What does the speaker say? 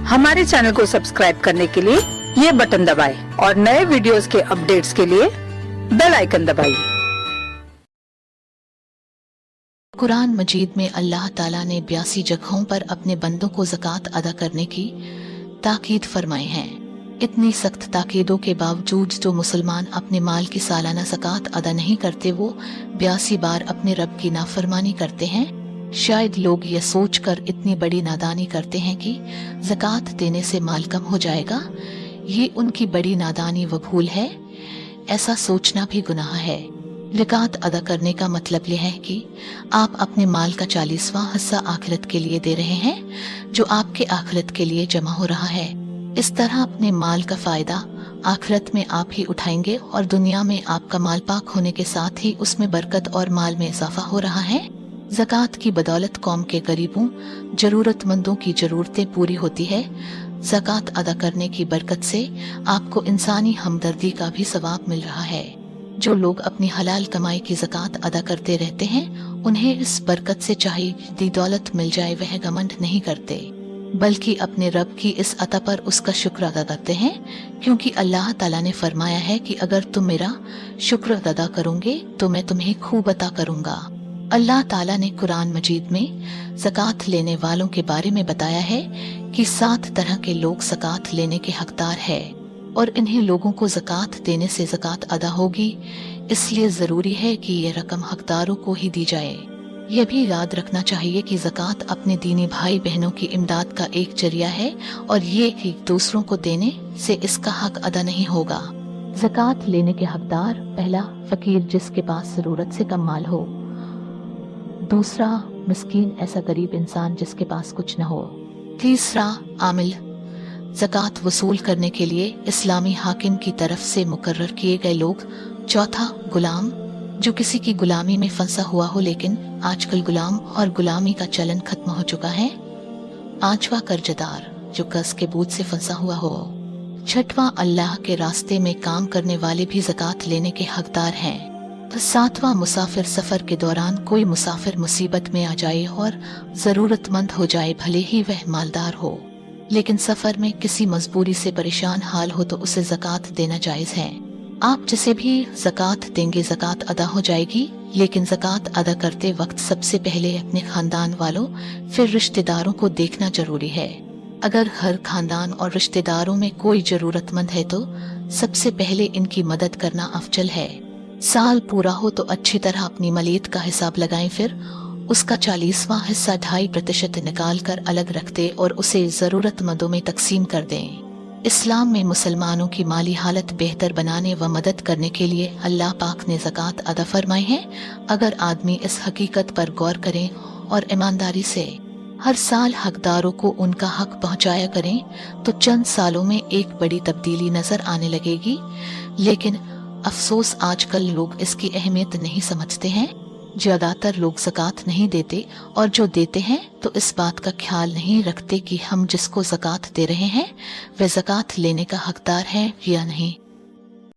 हमारे चैनल को सब्सक्राइब करने के लिए ये बटन दबाएं और नए वीडियोस के अपडेट्स के लिए बेल आइकन दबाइए। कुरान मजीद में अल्लाह ताला ने 82 जगहों पर अपने बंदों को ज़कात अदा करने की ताकीद फरमाई है। इतनी सख्त ताकीदों के बावजूद जो मुसलमान अपने माल की सालाना ज़कात अदा नहीं करते वो 82 बार अपने रब की नाफरमानी करते हैं। शायद लोग ये सोचकर इतनी बड़ी नादानी करते हैं कि ज़कात देने से माल कम हो जाएगा। ये उनकी बड़ी नादानी व भूल है। ऐसा सोचना भी गुनाह है। ज़कात अदा करने का मतलब यह है कि आप अपने माल का 40वां हिस्सा आखिरत के लिए दे रहे हैं, जो आपके आखिरत के लिए जमा हो रहा है। इस तरह अपने माल का फायदा आखिरत में आप ही उठाएंगे और दुनिया में आपका माल पाक होने के साथ ही उसमें बरकत और माल में इजाफा हो रहा है। ज़कात की बदौलत कौम के गरीबों, जरूरतमंदों की जरूरतें पूरी होती है। ज़कात अदा करने की बरकत से आपको इंसानी हमदर्दी का भी सवाब मिल रहा है। जो लोग अपनी हलाल कमाई की ज़कात अदा करते रहते हैं, उन्हें इस बरकत से चाहे दी दौलत मिल जाए वह घमंड नहीं करते, बल्कि अपने रब की इस अता पर उसका शुक्र अदा करते हैं, क्योंकि अल्लाह ताला ने फरमाया है कि अगर तुम मेरा शुक्र अदा करोगे तो मैं तुम्हें खूब अता करूंगा। अल्लाह ताला ने कुरान मजीद में ज़कात लेने वालों के बारे में बताया है कि 7 तरह के लोग ज़कात लेने के हकदार है और इन्हीं लोगों को ज़कात देने से ज़कात अदा होगी। इसलिए ज़रूरी है कि ये रकम हकदारों को ही दी जाए। यह भी याद रखना चाहिए कि ज़कात अपने दीनी भाई बहनों की इमदाद का एक जरिया है और ये ही दूसरों को देने से इसका हक अदा नहीं होगा। ज़कात लेने के हकदार: पहला, फ़कीर जिसके पास ज़रूरत से कम माल हो। दूसरा, मिस्कीन ऐसा गरीब इंसान जिसके पास कुछ न हो। तीसरा, आमिल ज़कात वसूल करने के लिए इस्लामी हाकिम की तरफ से मुकर्रर किए गए लोग। चौथा, गुलाम जो किसी की गुलामी में फंसा हुआ हो, लेकिन आजकल गुलाम और गुलामी का चलन खत्म हो चुका है। पांचवा, कर्जदार जो कर्ज के बोझ से फंसा हुआ हो। छठवां, अल्लाह के रास्ते में काम करने वाले भी ज़कात लेने के हकदार हैं। सातवां, मुसाफिर सफर के दौरान कोई मुसाफिर मुसीबत में आ जाए और जरूरतमंद हो जाए, भले ही वह मालदार हो, लेकिन सफर में किसी मजबूरी से परेशान हाल हो तो उसे ज़कात देना जायज है। आप जिसे भी ज़कात देंगे ज़कात अदा हो जाएगी, लेकिन ज़कात अदा करते वक्त सबसे पहले अपने खानदान वालों फिर रिश्तेदारों को देखना जरूरी है। अगर हर खानदान और रिश्तेदारों में कोई जरूरतमंद है तो सबसे पहले इनकी मदद करना अफजल है। साल पूरा हो तो अच्छी तरह अपनी मलीत का हिसाब लगाएं, फिर उसका 40वां हिस्सा 2.5% निकाल कर अलग रख दें और उसे जरूरतमंदों में तकसीम कर दें। इस्लाम में मुसलमानों की माली हालत बेहतर बनाने व मदद करने के लिए अल्लाह पाक ने ज़कात अदा फरमाई है। अगर आदमी इस हकीकत पर गौर करें और ईमानदारी से हर साल हकदारों को उनका हक पहुंचाया करें तो चंद सालों में एक बड़ी तब्दीली नजर आने लगेगी। लेकिन अफसोस आजकल लोग इसकी अहमियत नहीं समझते हैं। ज्यादातर लोग ज़कात नहीं देते और जो देते हैं तो इस बात का ख्याल नहीं रखते कि हम जिसको ज़कात दे रहे हैं वह ज़कात लेने का हकदार है या नहीं।